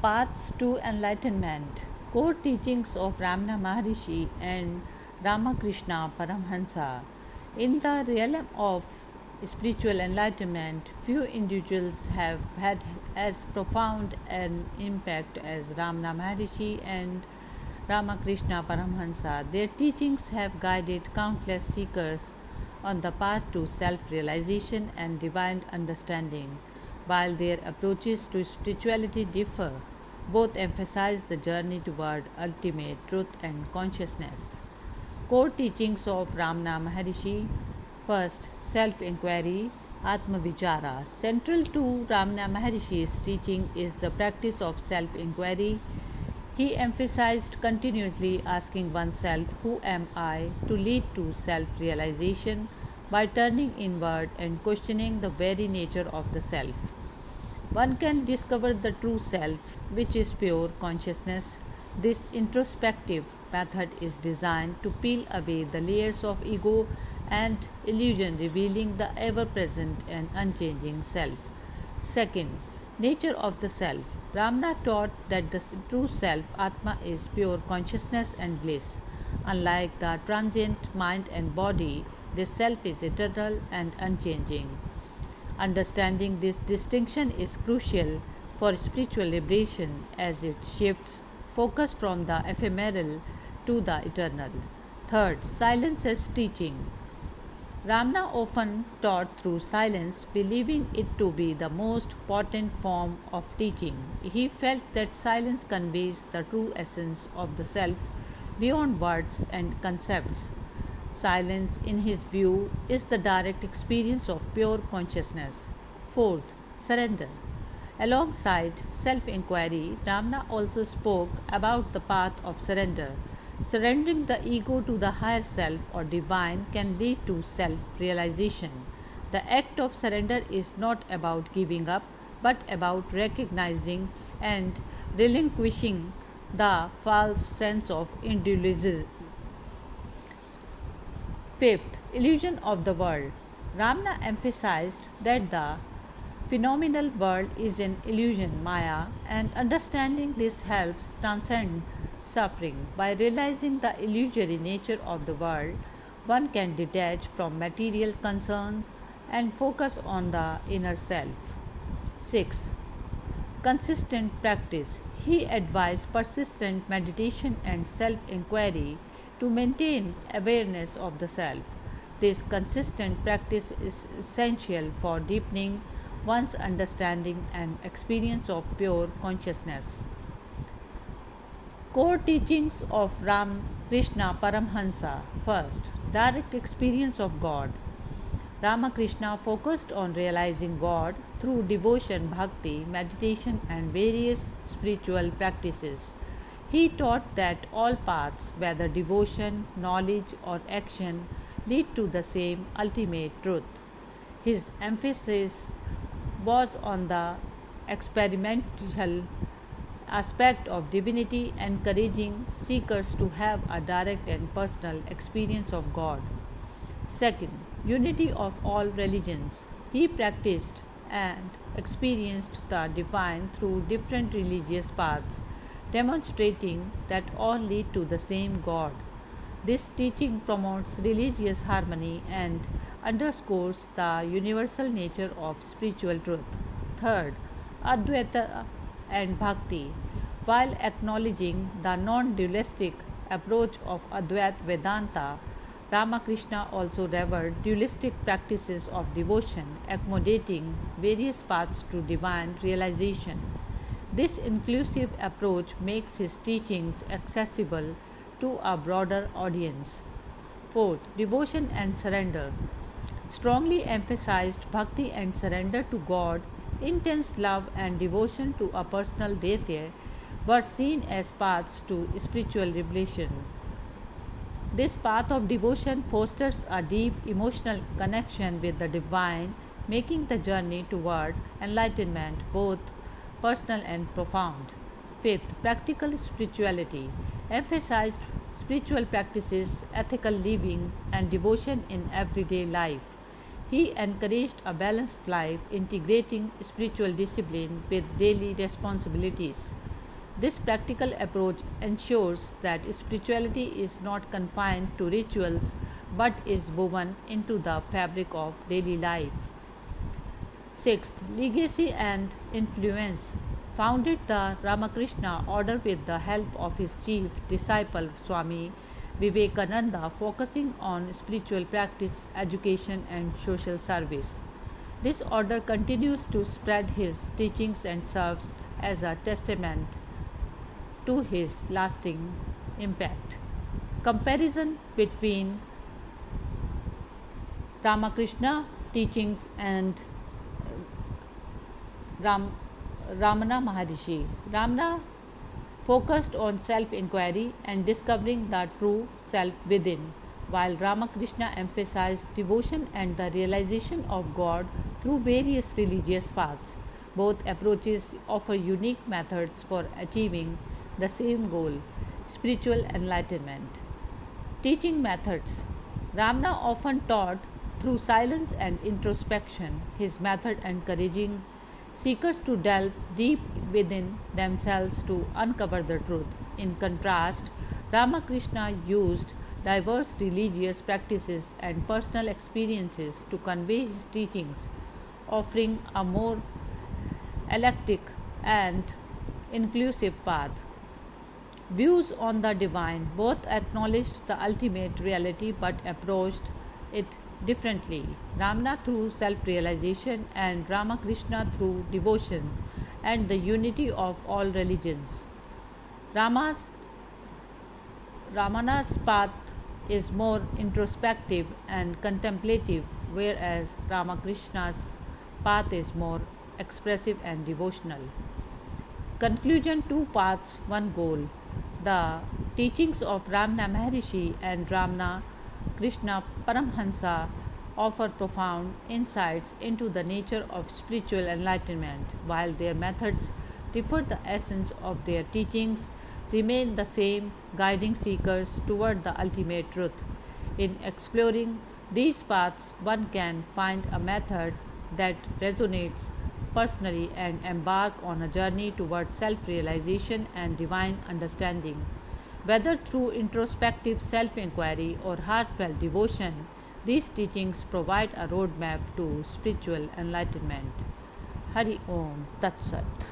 Paths to Enlightenment, Core Teachings of Ramana Maharshi and Ramakrishna Paramhansa. In the realm of spiritual enlightenment, few individuals have had as profound an impact as Ramana Maharshi and Ramakrishna Paramhansa. Their teachings have guided countless seekers on the path to self realization and divine understanding. While their approaches to spirituality differ, both emphasize the journey toward ultimate truth and consciousness. Core teachings of Ramana Maharshi. First, self inquiry, Atma Vichara. Central to Ramana Maharshi's teaching is the practice of self inquiry. He emphasized continuously asking oneself, "Who am I?" to lead to self realization by turning inward and questioning the very nature of the self. One can discover the true self, which is pure consciousness. This introspective method is designed to peel away the layers of ego and illusion, revealing the ever present and unchanging self. Second, nature of the self. Ramana taught that the true self, Atma, is pure consciousness and bliss. Unlike the transient mind and body, this self is eternal and unchanging. Understanding this distinction is crucial for spiritual liberation as it shifts focus from the ephemeral to the eternal. Third, silence as teaching. Ramana often taught through silence, believing it to be the most potent form of teaching. He felt that silence conveys the true essence of the self beyond words and concepts. Silence, in his view, is the direct experience of pure consciousness. Fourth, surrender. Alongside self inquiry, Ramana also spoke about the path of surrender. Surrendering the ego to the higher self or divine can lead to self realization. The act of surrender is not about giving up, but about recognizing and relinquishing the false sense of individualism. Fifth, illusion of the world. Ramana emphasized that the phenomenal world is an illusion, Maya, and understanding this helps transcend suffering. By realizing the illusory nature of the world, one can detach from material concerns and focus on the inner self. 6. Consistent practice. He advised persistent meditation and self inquiry to maintain awareness of the self. This consistent practice is essential for deepening one's understanding and experience of pure consciousness. Core teachings of Ramkrishna Paramhansa. First, direct experience of God. Ramakrishna focused on realizing God through devotion, bhakti, meditation, and various spiritual practices. He taught that all paths, whether devotion, knowledge, or action, lead to the same ultimate truth. His emphasis was on the experimental aspect of divinity, encouraging seekers to have a direct and personal experience of God. Second, unity of all religions. He practiced and experienced the divine through different religious paths, demonstrating that all lead to the same God. This teaching promotes religious harmony and underscores the universal nature of spiritual truth. Third, Advaita and Bhakti. While acknowledging the non dualistic approach of Advaita Vedanta, Ramakrishna also revered dualistic practices of devotion, accommodating various paths to divine realization. This inclusive approach makes his teachings accessible to a broader audience. Fourth, devotion and surrender. Strongly emphasized bhakti and surrender to God, intense love and devotion to a personal deity were seen as paths to spiritual revelation. This path of devotion fosters a deep emotional connection with the divine, making the journey toward enlightenment both personal and profound. Fifth, practical spirituality emphasized spiritual practices, ethical living, and devotion in everyday life. He encouraged a balanced life, integrating spiritual discipline with daily responsibilities. This practical approach ensures that spirituality is not confined to rituals but is woven into the fabric of daily life. Sixth, legacy and influence. Founded the Ramakrishna order with the help of his chief disciple Swami Vivekananda, focusing on spiritual practice, education, and social service. This order continues to spread his teachings and serves as a testament to his lasting impact. Comparison between Ramakrishna teachings and Ramana Maharshi. Ramana focused on self inquiry and discovering the true self within, while Ramakrishna emphasized devotion and the realization of God through various religious paths. Both approaches offer unique methods for achieving the same goal, spiritual enlightenment. Teaching methods. Ramana often taught through silence and introspection, his method encouraging seekers to delve deep within themselves to uncover the truth. In contrast, Ramakrishna used diverse religious practices and personal experiences to convey his teachings, offering a more eclectic and inclusive path. Views on the divine. Both acknowledged the ultimate reality but approached it differently. Ramana through self realization and Ramakrishna through devotion and the unity of all religions. Ramana's path is more introspective and contemplative, whereas Ramakrishna's path is more expressive and devotional. Conclusion: two paths, one goal. The teachings of Ramana Maharshi and Ramana Krishna Paramhansa offer profound insights into the nature of spiritual enlightenment, while their methods differ. The essence of their teachings remain the same, guiding seekers toward the ultimate truth. In exploring these paths, one can find a method that resonates personally and embark on a journey towards self realization and divine understanding. Whether through introspective self inquiry or heartfelt devotion, these teachings provide a roadmap to spiritual enlightenment. Hari Om Tat Sat.